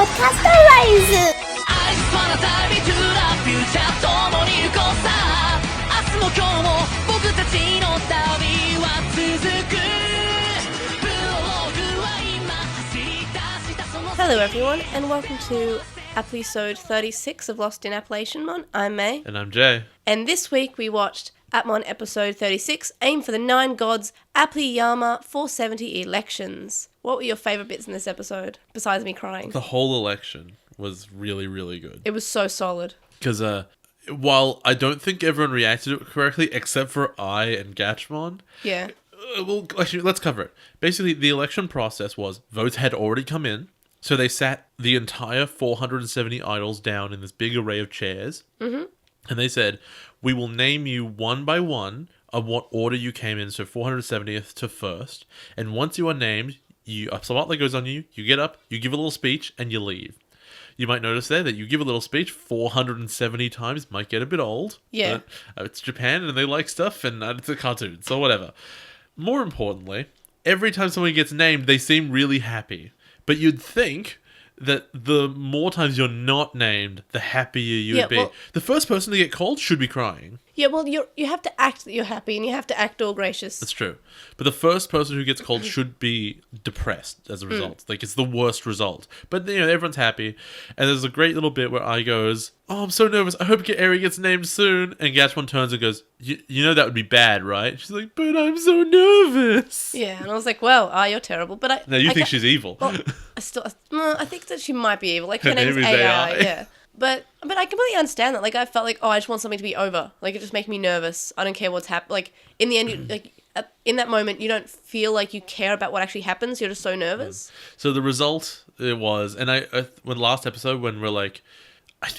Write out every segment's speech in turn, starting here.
podcast arise! 'Hello everyone, and welcome to AppliEpisode 36 of LostinTranslationmon. I'm May. And I'm Jay. And this week we watched Appmon episode 36, Aim for the Nine Gods, Appli 470 Elections. What were your favourite bits in this episode, besides me crying? The whole election was really, really good. It was so solid. Because while I don't think everyone reacted to it correctly, except for I and Gatchmon. Yeah. Well, actually, let's cover it. Basically, the election process was votes had already come in, so they sat the entire 470 idols down in this big array of chairs. Mm-hmm. And they said, we will name you one by one of what order you came in, so 470th to first. And once you are named, a spotlight goes on you, you get up, you give a little speech, and you leave. You might notice there that you give a little speech 470 times, might get a bit old. Yeah. But it's Japan and they like stuff and it's a cartoon, so whatever. More importantly, every time someone gets named, they seem really happy. But you'd think that the more times you're not named, the happier you would be. Well, the first person to get called should be crying. Yeah, well, you have to act that you're happy, and you have to act all gracious. That's true. But the first person who gets called should be depressed as a result. Like, it's the worst result. But, everyone's happy. And there's a great little bit where I goes, oh, I'm so nervous. I hope Eri gets named soon. And Gatchmon turns and goes, you know that would be bad, right? She's like, but I'm so nervous. Yeah, and I was like, well, you're terrible. But No, you think she's evil. Well, I think that she might be evil. Like, her name's AI. Yeah. But I completely understand that. Like, I felt like, I just want something to be over. Like, it just makes me nervous. I don't care what's happened. Like, in the end, in that moment, you don't feel like you care about what actually happens. You're just so nervous. So the result, it was, and when last episode, when we're like,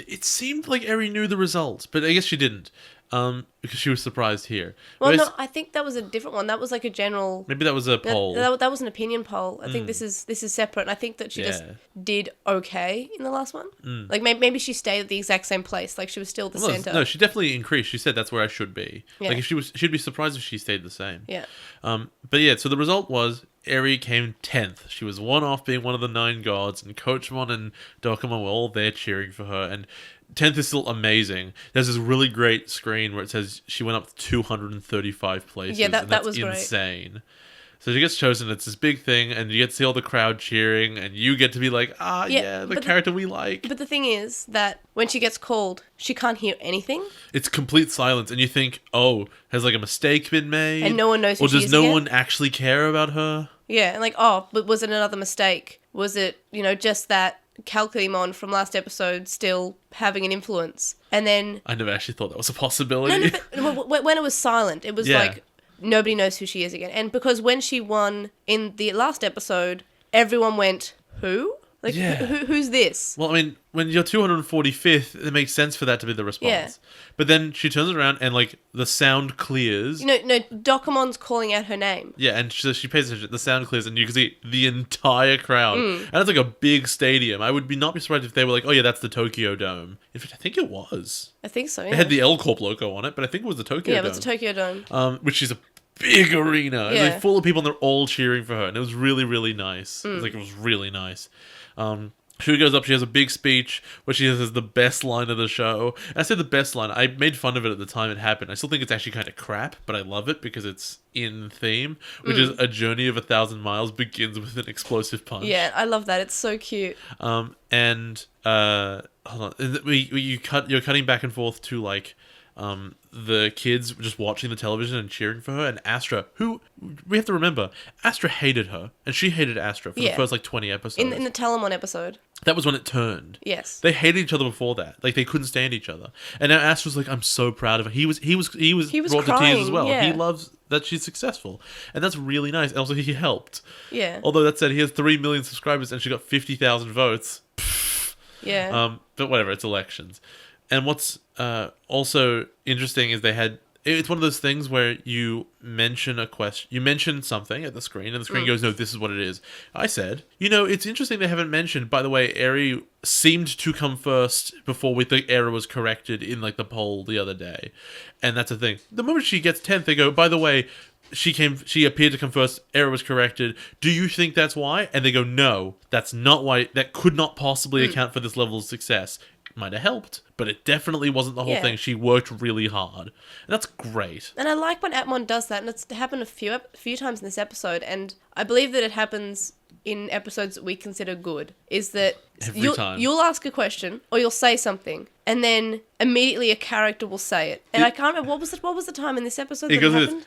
it seemed like Eri knew the result, but I guess she didn't. Because she was surprised here. Well, no, I think that was a different one. That was like a general... Maybe that was a poll. That was an opinion poll. I think this is separate, and I think that she just did okay in the last one. Like, maybe she stayed at the exact same place. Like, she was still the center. No, she definitely increased. She said that's where I should be. Yeah. Like, she'd be surprised if she stayed the same. Yeah. But yeah, so the result was Eri came 10th. She was one off being one of the 9 gods, and Coachmon and Dokkamon were all there cheering for her, and 10th is still amazing. There's this really great screen where it says she went up to 235 places. Yeah, that was insane. Great. So she gets chosen. It's this big thing, and you get to see all the crowd cheering, and you get to be like, the character we like. But the thing is that when she gets called, she can't hear anything. It's complete silence, and you think, has like a mistake been made? And no one knows who she is. Or does no one actually care about her? Yeah, and like, but was it another mistake? Was it, just that Calculimon from last episode still having an influence? And then... I never actually thought that was a possibility. No, but when it was silent, it was like, nobody knows who she is again. And because when she won in the last episode, everyone went, who? Like, who's this? Well, I mean, when you're 245th, it makes sense for that to be the response. Yeah. But then she turns around and, like, the sound clears. No, Dokkamon's calling out her name. Yeah, and she pays attention. The sound clears, and you can see the entire crowd. And it's like a big stadium. I would not be surprised if they were like, oh, yeah, that's the Tokyo Dome. In fact, I think it was. I think so, yeah. It had the L Corp logo on it, but I think it was the Tokyo Dome. Yeah, it was the Tokyo Dome. Which is a big arena. Yeah. It's like full of people, and they're all cheering for her. And it was really, really nice. It was really nice. She goes up, she has a big speech where she says the best line of the show. And I said the best line. I made fun of it at the time it happened. I still think it's actually kind of crap, but I love it because it's in theme, which is a journey of 1,000 miles begins with an explosive punch. Yeah, I love that. It's so cute. Hold on. You're cutting back and forth to like the kids just watching the television and cheering for her, and Astra, who we have to remember, Astra hated her, and she hated Astra for the first like 20 episodes. In the Telemon episode. That was when it turned. Yes. They hated each other before that. Like, they couldn't stand each other. And now Astra's like, I'm so proud of her. He was brought crying, to tears as well. Yeah. He loves that she's successful. And that's really nice. And also, he helped. Yeah. Although that said, he has 3 million subscribers and she got 50,000 votes. Yeah. But whatever, it's elections. And what's also interesting is they had it's one of those things where you mention a question, you mention something at the screen, and the screen goes, no, this is what it is. I said, it's interesting they haven't mentioned, by the way, Eri seemed to come first before the error was corrected in, like, the poll the other day. And that's the thing. The moment she gets 10th, they go, by the way, she appeared to come first, error was corrected. Do you think that's why? And they go, no, that's not why. That could not possibly account for this level of success. It might have helped, but it definitely wasn't the whole thing. She worked really hard. And that's great. And I like when Appmon does that, and it's happened a few times in this episode, and I believe that it happens in episodes that we consider good, is that you'll ask a question, or you'll say something, and then immediately a character will say it. And I can't remember, what was the time in this episode that happened?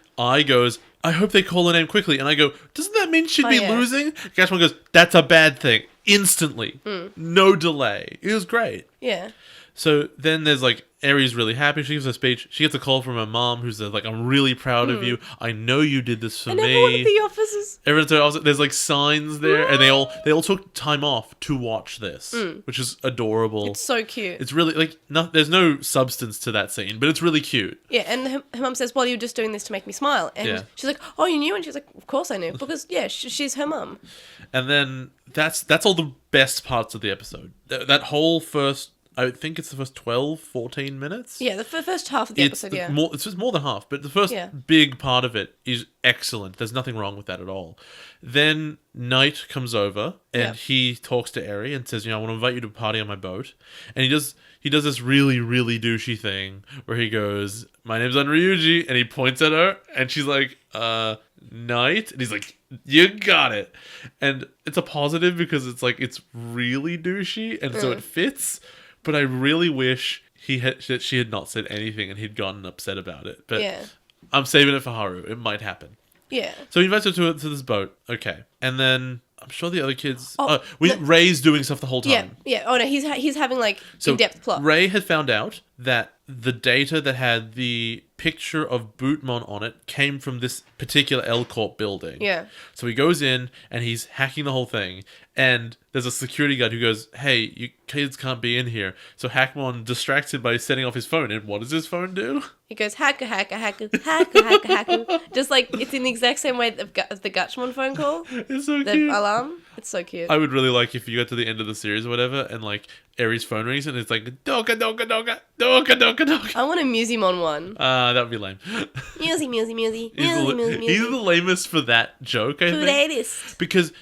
I hope they call her name quickly. And I go, doesn't that mean she'd be losing? Gashmon goes, that's a bad thing. Instantly. No delay. It was great. Yeah. So then there's like, Eri's really happy. She gives a speech. She gets a call from her mom who's like, I'm really proud of you. I know you did this for me. Everyone at the offices. There's like signs there, and they all took time off to watch this, which is adorable. It's so cute. It's really like, there's no substance to that scene, but it's really cute. Yeah, and her mom says, well, you're just doing this to make me smile. And she's like, oh, you knew? And she's like, of course I knew. Because, she's her mom. And then that's all the best parts of the episode. That whole first... I think it's the first 12, 14 minutes. Yeah, the first half of the episode, It's just more than half, but the first big part of it is excellent. There's nothing wrong with that at all. Then Knight comes over, and he talks to Eri and says, I want to invite you to a party on my boat. And he does this really, really douchey thing where he goes, my name's Unryuji, and he points at her, and she's like, Knight? And he's like, you got it. And it's a positive because it's like, it's really douchey, and so it fits. But I really wish she had not said anything and he'd gotten upset about it. But I'm saving it for Haru. It might happen. Yeah. So he invites her to this boat. Okay. And then I'm sure the other kids... Ray's doing stuff the whole time. Yeah. Oh, no, he's having, like, in-depth plot. Ray had found out that the data that had the picture of Bootmon on it came from this particular L Corp building. Yeah. So he goes in and he's hacking the whole thing. And there's a security guard who goes, hey, you kids can't be in here. So Hackmon distracts him by setting off his phone. And what does his phone do? He goes, hacker, hacker, hacker, hacker, hacker, hacker. Just like, it's in the exact same way as the Gatchmon phone call. It's so the cute. Alarm. It's so cute. I would really like if you got to the end of the series or whatever, and like Eri's phone rings and it's like, doka, doka, doka, doka, doka, doka. I want a Musimon one. That would be lame. Musy. He's the lamest for that joke, I think.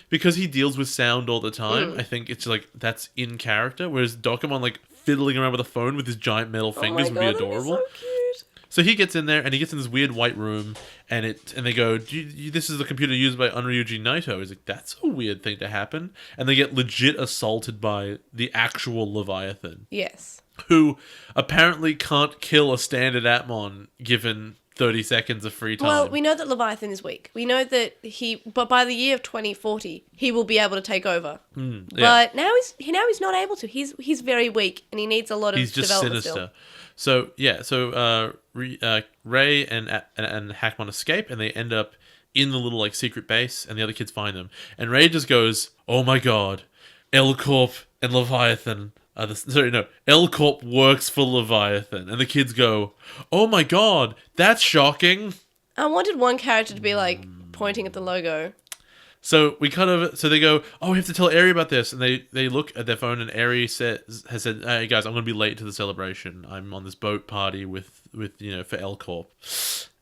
Because he deals with sound all the time, I think it's like, that's in character, whereas Dokimon like fiddling around with a phone with his giant metal fingers would be adorable. That'd be so cute. So he gets in there and he gets in this weird white room and they go, this is the computer used by Unryuji Naito. He's like, that's a weird thing to happen. And they get legit assaulted by the actual Leviathan. Yes. Who apparently can't kill a standard Appmon given 30 seconds of free time. Well, we know that Leviathan is weak. We know that but by the year of 2040, he will be able to take over. But now he's not able to. He's very weak and he needs a lot of development still. So Ray and Hackmon escape, and they end up in the little like secret base, and the other kids find them. And Ray just goes, "Oh my god, L Corp and Leviathan are L Corp works for Leviathan." And the kids go, "Oh my god, that's shocking." I wanted one character to be like pointing at the logo. So they go, "Oh, we have to tell Eri about this." And they look at their phone, and Eri has said, "Hey guys, I'm going to be late to the celebration. I'm on this boat party with for L Corp."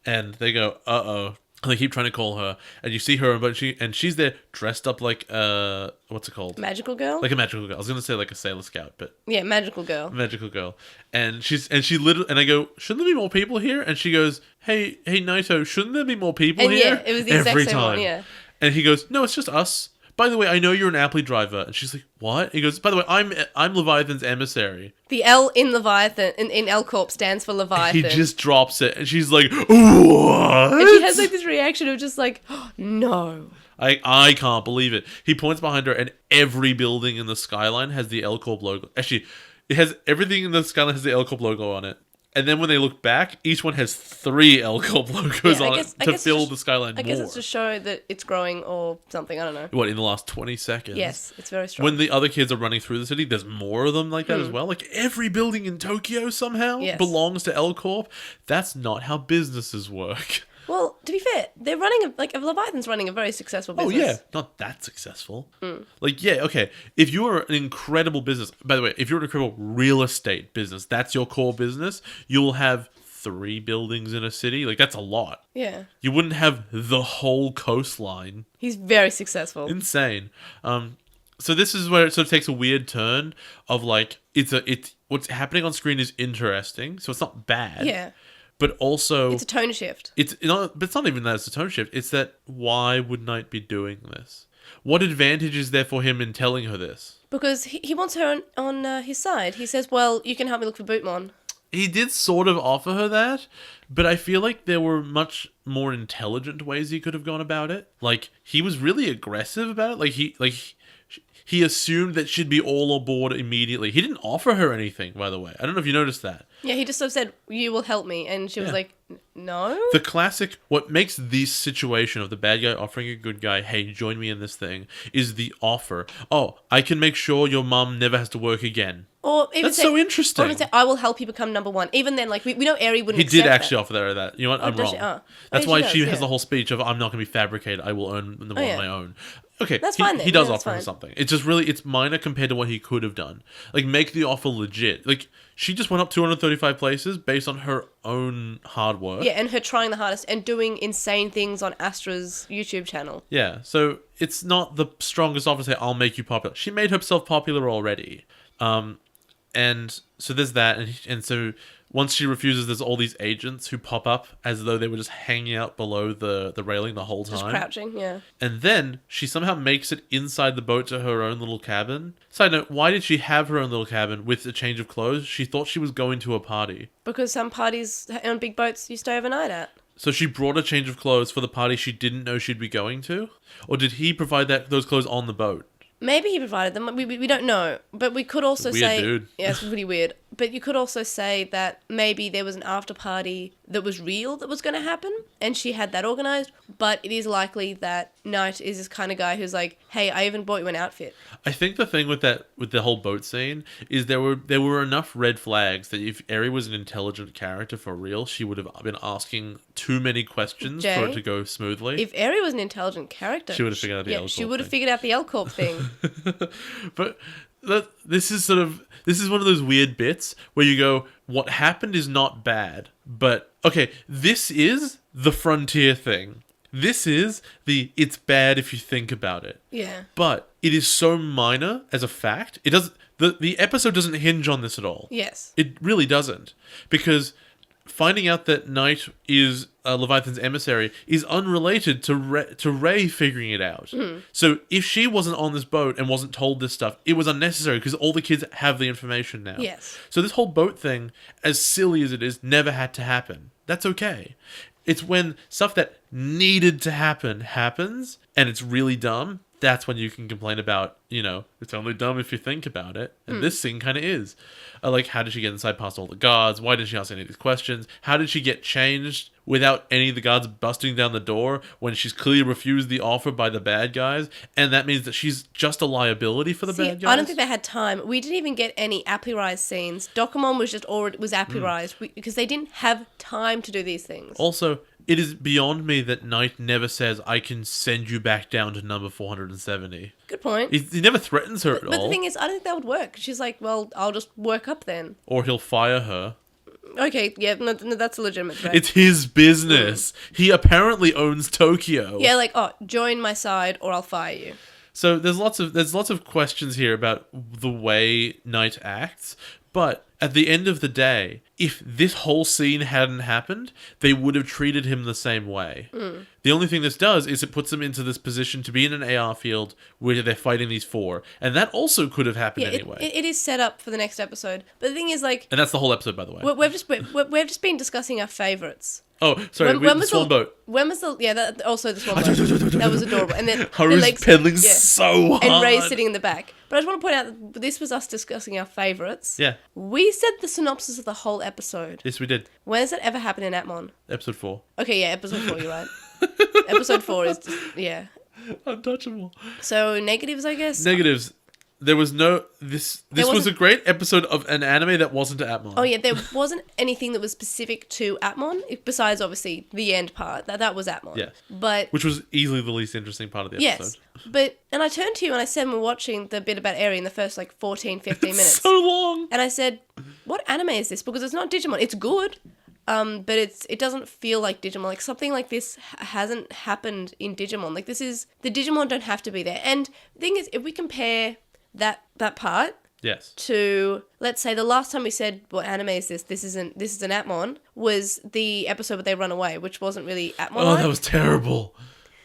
And they go, "Uh-oh." And they keep trying to call her, and you see her, but she's there dressed up like what's it called? Magical girl? Like a magical girl. I was going to say like a Sailor Scout, but yeah, magical girl. Magical girl. And she literally, and I go, "Shouldn't there be more people here?" And she goes, "Hey Naito, shouldn't there be more people here?" Yeah, it was the exact same one, yeah. And he goes, "No, it's just us. By the way, I know you're an Appli driver." And she's like, "What?" He goes, "By the way, I'm Leviathan's emissary." The L in Leviathan, in L Corp stands for Leviathan. He just drops it, and she's like, "What?" And she has like this reaction of just like, oh, no. I can't believe it. He points behind her, and every building in the skyline has the L Corp logo. Actually, it has everything in the skyline has the L Corp logo on it. And then when they look back, each one has 3 L Corp logos on it to fill the skyline more. I guess it's to show that it's growing or something. I don't know. What, in the last 20 seconds? Yes, it's very strong. When the other kids are running through the city, there's more of them like that as well. Like every building in Tokyo somehow belongs to L Corp. That's not how businesses work. Well, to be fair, they're running Leviathan's running a very successful business. Oh yeah, not that successful. Like yeah, okay. If you're an incredible business, by the way, if you're an incredible real estate business, that's your core business. You'll have 3 buildings in a city. Like that's a lot. Yeah. You wouldn't have the whole coastline. He's very successful. Insane. So this is where it sort of takes a weird turn of like it's what's happening on screen is interesting, so it's not bad. Yeah. But also... It's a tone shift. But it's not even that it's a tone shift. It's that why would Knight be doing this? What advantage is there for him in telling her this? Because he wants her on his side. He says, well, you can help me look for Bootmon. He did sort of offer her that, but I feel like there were much more intelligent ways he could have gone about it. Like, he was really aggressive about it. He assumed that she'd be all aboard immediately. He didn't offer her anything, by the way. I don't know if you noticed that. Yeah, he just sort of said, you will help me. And she was like, no? The classic, what makes this situation of the bad guy offering a good guy, hey, join me in this thing, is the offer. Oh, I can make sure your mum never has to work again. Or even That's so interesting. Or even say, I will help you become number 1. Even then, like, we know Eri wouldn't accept that. He did actually offer that. You know what? I'm wrong. That's why she has the whole speech of, I'm not going to be fabricated. I will earn the one on my own. Okay, that's fine then. He does offer her something. It's just really, it's minor compared to what he could have done. Like, make the offer legit. Like, she just went up 235 places based on her own hard work. Yeah, and her trying the hardest and doing insane things on Astra's YouTube channel. Yeah, so it's not the strongest offer to say, I'll make you popular. She made herself popular already. And so there's that, and so once she refuses, there's all these agents who pop up as though they were just hanging out below the railing the whole time. Just crouching, yeah. And then she somehow makes it inside the boat to her own little cabin. Side note, why did she have her own little cabin with a change of clothes? She thought she was going to a party. Because some parties on big boats you stay overnight at. So she brought a change of clothes for the party she didn't know she'd be going to? Or did he provide those clothes on the boat? Maybe he provided them. We don't know. But we could also say... Dude. Yeah, it's pretty weird. But you could also say that maybe there was an after party that was real that was going to happen, and she had that organised. But it is likely that Knight is this kind of guy who's like, hey, I even bought you an outfit. I think the thing with the whole boat scene is there were enough red flags that if Eri was an intelligent character for real, she would have been asking too many questions for it to go smoothly. If Eri was an intelligent character, she would have figured out the L Corp she would have figured out the L Corp thing. But this is one of those weird bits where you go, what happened is not bad, but okay, this is the frontier thing. This is it's bad if you think about it. Yeah. But it is so minor as a fact. It doesn't. The episode doesn't hinge on this at all. Yes. It really doesn't, because finding out that Knight is Leviathan's emissary is unrelated to Rey figuring it out. So if she wasn't on this boat and wasn't told this stuff, it was unnecessary because all the kids have the information now. Yes. So this whole boat thing, as silly as it is, never had to happen. That's okay. It's when stuff that needed to happen happens and it's really dumb, that's when you can complain about, it's only dumb if you think about it. And this scene kind of is. Like, how did she get inside past all the guards? Why did she ask any of these questions? How did she get changed without any of the guards busting down the door when she's clearly refused the offer by the bad guys? And that means that she's just a liability for the bad guys? I don't think they had time. We didn't even get any Appli scenes. Dokomon was just already Appli because they didn't have time to do these things. Also, it is beyond me that Knight never says, I can send you back down to number 470. Good point. He never threatens her at all. But the thing is, I don't think that would work. She's like, well, I'll just work up then. Or he'll fire her. Okay, yeah, no, that's a legitimate threat. It's his business. He apparently owns Tokyo. Yeah, like, join my side or I'll fire you. So there's lots of questions here about the way Knight acts, but at the end of the day, if this whole scene hadn't happened, they would have treated him the same way. The only thing this does is it puts them into this position to be in an AR field where they're fighting these 4. And that also could have happened anyway. It is set up for the next episode. But the thing is, like... And that's the whole episode, by the way. We've just been discussing our favourites. Oh, sorry, the swan boat. When was the... Yeah, also the swan boat. That was adorable. And then Haru's pedaling so hard. And Rey's sitting in the back. But But I just want to point out that this was us discussing our favourites. Yeah. We said the synopsis of the whole episode. Yes, we did. When has that ever happened in Appmon? Episode 4. Okay, yeah, episode 4, you're right. Episode 4 is just, yeah. Untouchable. So, negatives, I guess? Negatives. There was no... This was a great episode of an anime that wasn't Appmon. Oh, yeah, there wasn't anything that was specific to Appmon, besides, obviously, the end part. That was Appmon. Yeah. But... Which was easily the least interesting part of the episode. Yes. But... And I turned to you and I said, we're watching the bit about Eri in the first, 14, 15 minutes. So long! And I said, what anime is this? Because it's not Digimon. It's good. But it doesn't feel like Digimon. Like, something like this hasn't happened in Digimon. Like, this is... The Digimon don't have to be there. And the thing is, if we compare... That part Yes. to, let's say, the last time we said, what anime is this? This is an Appmon, was the episode where they run away, which wasn't really Appmon. Oh, that was terrible.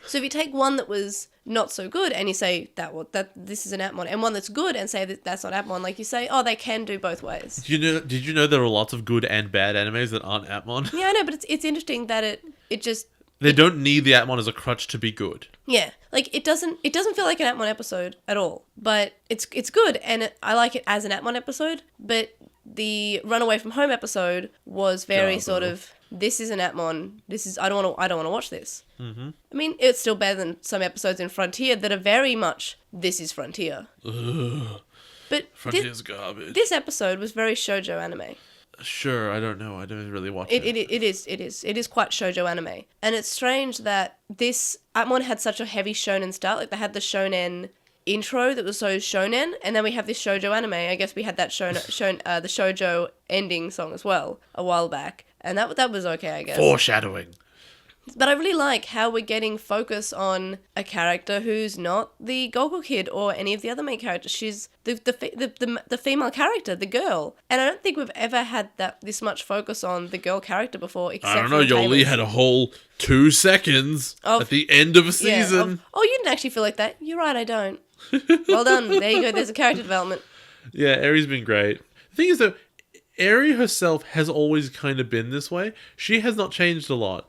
So if you take one that was not so good and you say that this is an Appmon, and one that's good and say that's not Appmon, like you say, oh, they can do both ways. Did you know there are lots of good and bad animes that aren't Appmon? Yeah, I know, but it's interesting that it just... They don't need the Appmon as a crutch to be good. Yeah, like it doesn't feel like an Appmon episode at all, but it's good, and I like it as an Appmon episode. But the Run Away from Home episode was very sort of, this is an Appmon. I don't want to watch this. Mm-hmm. I mean, it's still better than some episodes in Frontier that are very much, this is Frontier. Ugh. But Frontier's garbage. This episode was very shoujo anime. Sure, I don't know. I don't really watch it. It is quite shoujo anime. And it's strange that this Appmon had such a heavy shonen start. Like, they had the shonen intro that was so shonen, and then we have this shoujo anime. I guess we had that the shoujo ending song as well a while back. And that was okay, I guess. Foreshadowing. But I really like how we're getting focus on a character who's not the Goku Kid or any of the other main characters. She's the female character, the girl. And I don't think we've ever had this much focus on the girl character before. Except I don't know, Yoli had a whole 2 seconds at the end of a season. You didn't actually feel like that. You're right, I don't. Well done. There you go. There's a character development. Yeah, Eri's been great. The thing is, though, Eri herself has always kind of been this way. She has not changed a lot.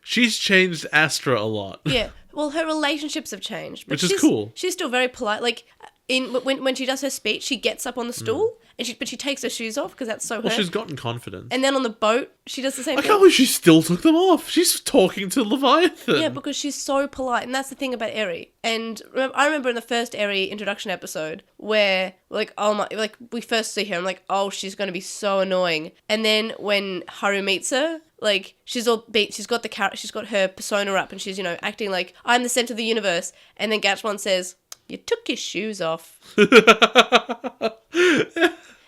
She's changed Astra a lot. Yeah. Well, her relationships have changed. But Which is cool. She's still very polite. Like, when she does her speech, she gets up on the stool, and she takes her shoes off because that's so her. Well, she's gotten confidence. And then on the boat, she does the same thing. I can't believe she still took them off. She's talking to Leviathan. Yeah, because she's so polite, and that's the thing about Eri. And I remember in the first Eri introduction episode where, we first see her, I'm like, oh, she's going to be so annoying. And then when Haru meets her, like, she's all beat, she's got her persona up, and she's, acting like, I'm the center of the universe. And then Gatchmon says, you took your shoes off.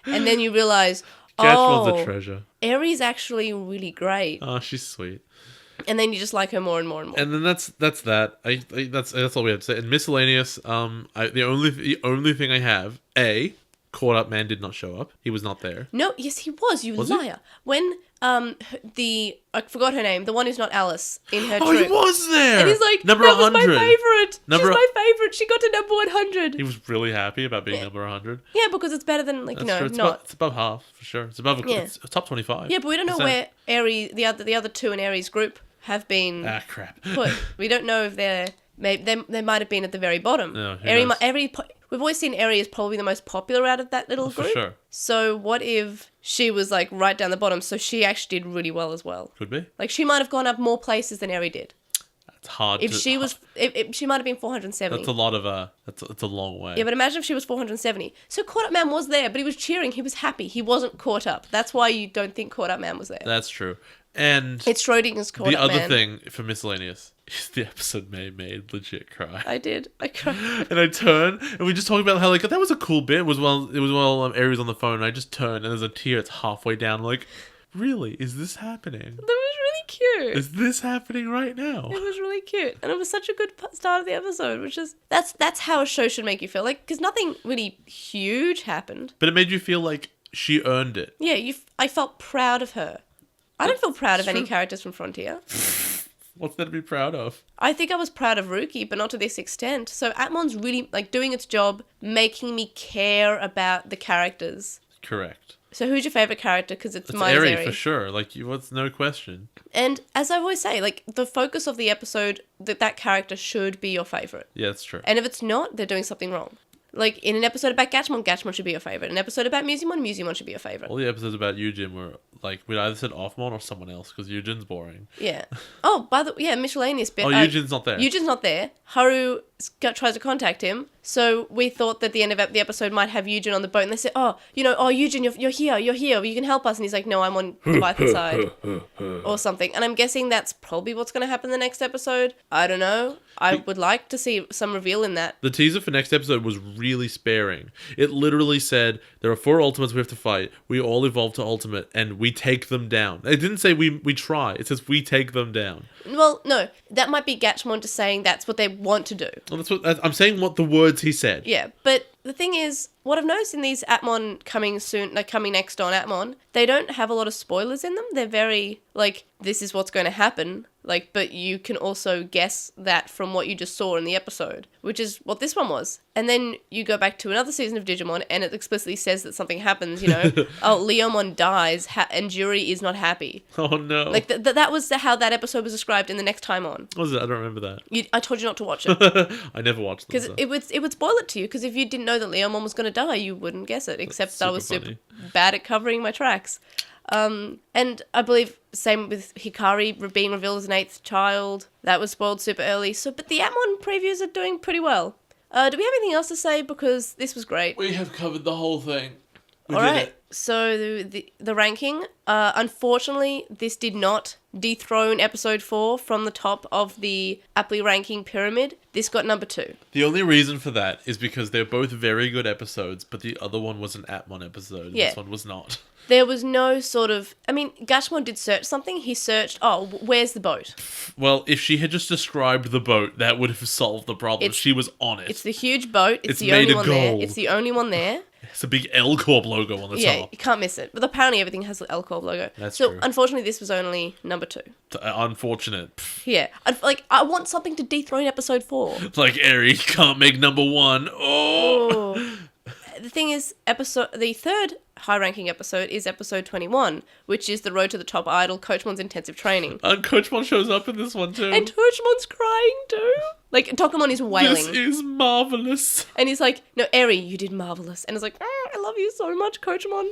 And then you realise, Gatchmon's a treasure. Eri's actually really great. Oh, she's sweet. And then you just like her more and more and more. And then that's that. That's all we have to say. And miscellaneous. The only thing I have. Caught Up Man did not show up. He was not there. No, yes, he was. You liar. He? When I forgot her name, the one who's not Alice in her trip. He was there. And he's like, number that 100. was my favourite. She's my favourite. She got to number 100. He was really happy about being number 100. Yeah, because it's better than it's above half for sure. It's above it's top 25. Yeah, but we don't know where Eri, the other two in Eri's group have been. Ah, crap. Put. We don't know if they might have been at the very bottom. No, we've always seen Eri as probably the most popular out of that little group. For sure. So what if she was like right down the bottom? So she actually did really well as well. Could be. Like, she might have gone up more places than Eri did. That's hard. If she might have been 470. That's a lot of that's a long way. Yeah, but imagine if she was 470. So Caught Up Man was there, but he was cheering. He was happy. He wasn't caught up. That's why you don't think Caught Up Man was there. That's true. And it's Schrodinger's Caught Up Man. The other thing for miscellaneous is the episode made legit cry. I did. I cried. And I turn, and we just talked about how, like, that was a cool bit. It was while Eri was on the phone, and I just turned, and there's a tear. It's halfway down. I'm like, really? Is this happening? That was really cute. Is this happening right now? It was really cute, and it was such a good start of the episode. Which is that's how a show should make you feel. Like, because nothing really huge happened, but it made you feel like she earned it. Yeah, I felt proud of her. I don't feel proud of any characters from Frontier. What's there to be proud of? I think I was proud of Ruki, but not to this extent. So Appmon's really, like, doing its job, making me care about the characters. Correct. So who's your favorite character? Because it's mine. Eri for sure. Like, what's no question. And as I always say, like, the focus of the episode, that character should be your favorite. Yeah, that's true. And if it's not, they're doing something wrong. Like, in an episode about Gatchmon should be your favorite. An episode about Musimon should be your favorite. All the episodes about Eugen were, like, we either said Appmon or someone else, because Eugen's boring. Yeah. Oh, miscellaneous bit. Oh, Eugen's not there. Eugen's not there. Haru tries to contact him. So we thought that the end of the episode might have Eugen on the boat. And they said, Eugen, you're here. You can help us. And he's like, no, I'm on Leviathan's side. Or something. And I'm guessing that's probably what's going to happen in the next episode. I don't know. I would like to see some reveal in that. The teaser for next episode was really sparing. It literally said, there are 4 ultimates we have to fight. We all evolve to ultimate, and we take them down. It didn't say we try. It says we take them down. Well, no. That might be Gatchmon just saying that's what they want to do. Well, I'm saying what the words he said. Yeah, but the thing is, what I've noticed in these Appmon coming soon, like coming next on Appmon, they don't have a lot of spoilers in them. They're very, like, this is what's going to happen. Like, but you can also guess that from what you just saw in the episode, which is what this one was. And then you go back to another season of Digimon, and it explicitly says that something happens, Leomon dies, and Juri is not happy. Oh, no. Like, that was how that episode was described in the next time on. What was it? I don't remember that. I told you not to watch it. I never watched them. Because it would spoil it to you, because if you didn't know that Leomon was going to die, you wouldn't guess it, except that I was super bad at covering my tracks. And I believe same with Hikari being revealed as an 8th child. That was spoiled super early. But the Appmon previews are doing pretty well. Do we have anything else to say? Because this was great. We have covered the whole thing. All right. So the ranking. Unfortunately, this did not dethrone episode 4 from the top of the Appli ranking pyramid. This got number 2. The only reason for that is because they're both very good episodes, but the other one was an Appmon episode. And this one was not. There was no sort of... I mean, Gatchmon did search something. He searched, where's the boat? Well, if she had just described the boat, that would have solved the problem. She was on it. It's the huge boat. It's the only one there. It's the only one there. It's a big L Corp logo on the top. Yeah, you can't miss it. But apparently everything has the L Corp logo. That's true. Unfortunately, this was only number 2. Unfortunate. Yeah. I want something to dethrone episode 4. Like, Eri can't make number 1. Oh! The thing is, the third high-ranking episode is episode 21, which is the Road to the Top Idol, Coachmon's intensive training. And Coachmon shows up in this one too. And Coachmon's crying too. Like, Tokumon is wailing. This is marvelous. And he's like, no, Eri, you did marvelous. And it's like, I love you so much, Coachmon.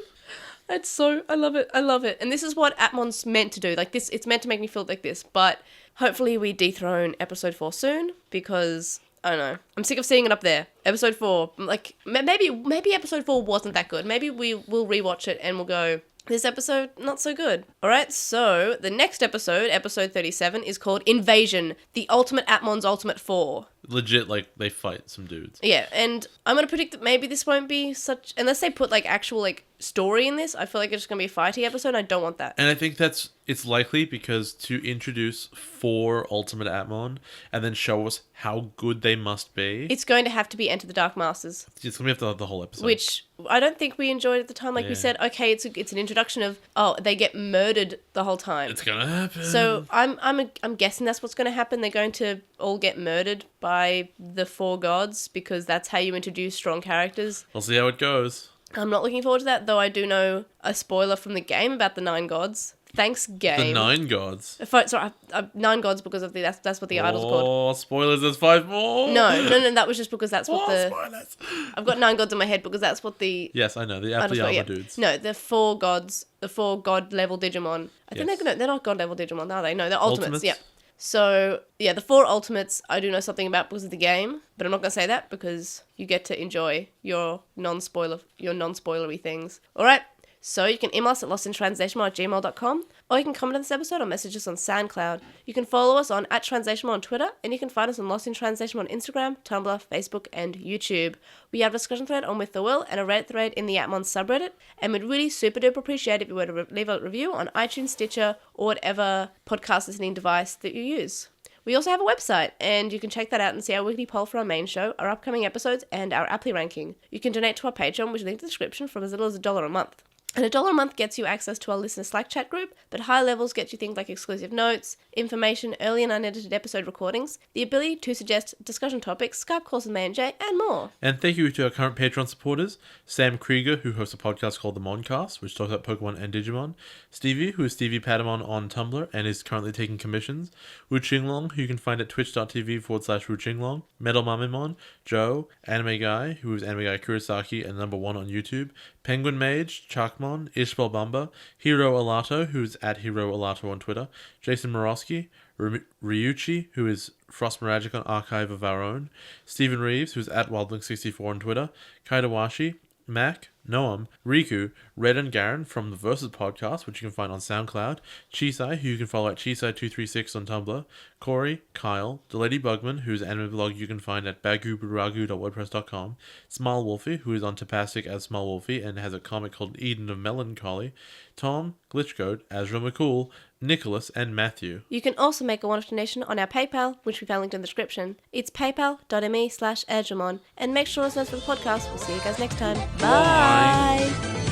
I love it. And this is what Appmon's meant to do. Like, this, it's meant to make me feel like this. But hopefully we dethrone episode 4 soon, because... I don't know. I'm sick of seeing it up there. Episode 4. Like, maybe episode 4 wasn't that good. Maybe we will rewatch it and we'll go, this episode, not so good. Alright, so the next episode, episode 37, is called Invasion, the Ultimate Appmon's Ultimate 4. Legit, like, they fight some dudes. Yeah, and I'm going to predict that maybe this won't be such... Unless they put, like, actual, like, story in this, I feel like it's just going to be a fighty episode, and I don't want that. And I think it's likely because to introduce 4 Ultimate Appmon and then show us how good they must be... It's going to have to be Enter the Dark Masters. It's going to have to have the whole episode. Which I don't think we enjoyed at the time. Like we said, okay, it's an introduction of, they get murdered the whole time. It's going to happen. So I'm guessing that's what's going to happen. They're going to all get murdered by the 4 gods, because that's how you introduce strong characters. We'll see how it goes. I'm not looking forward to that, though I do know a spoiler from the game about the 9 gods. Thanks, game. The 9 gods? Sorry, 9 gods because of that's what the idol's called. Oh, spoilers, there's 5 more! No, that was just because that's what spoilers! I've got 9 gods in my head because that's what the... Yes, I know, the Appli dudes. No, the 4 gods, the 4 god-level Digimon. I think they're not god-level Digimon, are they? No, they're ultimates, yeah. So, the 4 ultimates I do know something about because of the game, but I'm not going to say that because you get to enjoy your non-spoilery things. Alright, so you can email us at LostinTranslationmon@gmail.com, or you can comment on this episode or message us on SoundCloud. You can follow us on @TranslationMon on Twitter, and you can find us on Lost in Translation on Instagram, Tumblr, Facebook, and YouTube. We have a discussion thread on With the Will and a Reddit thread in the Appmon subreddit, and we'd really super duper appreciate if you were to leave a review on iTunes, Stitcher, or whatever podcast listening device that you use. We also have a website, and you can check that out and see our weekly poll for our main show, our upcoming episodes, and our Appli ranking. You can donate to our Patreon, which is linked in the description, from as little as $1 a month. And $1 a month gets you access to our listener Slack chat group, but higher levels get you things like exclusive notes, information, early and unedited episode recordings, the ability to suggest discussion topics, Skype calls with May and Jay, and more. And thank you to our current Patreon supporters, Sam Krieger, who hosts a podcast called The Moncast, which talks about Pokemon and Digimon, Stevie, who is Stevie Patamon on Tumblr and is currently taking commissions, Wu Qinglong, who you can find at twitch.tv/Wu Qinglong, Metal Mamimon, Joe, Anime Guy, who is Anime Guy Kurosaki and #1 on YouTube, Penguin Mage, Chakmon, Ishbal Bamba, Hiro Alato, who's at Hiro Alato on Twitter, Jason Morosky, Ryuchi, who is Frost Miragic on Archive of Our Own, Stephen Reeves, who's at Wildlink64 on Twitter, Kaidawashi, Mac, Noam, Riku, Red and Garen from the Versus podcast, which you can find on SoundCloud, Chisai, who you can follow at Chisai236 on Tumblr, Corey, Kyle, The Lady Bugman, whose anime blog you can find at baguburagu.wordpress.com, Smile Wolfie, who is on Tapastic as Smile Wolfie and has a comic called Eden of Melancholy, Tom, Glitchcode, Azra McCool, Nicholas, and Matthew. You can also make a one-off donation on our PayPal, which we found linked in the description. It's paypal.me/Edgemon. And make sure to listen to the podcast. We'll see you guys next time. Bye!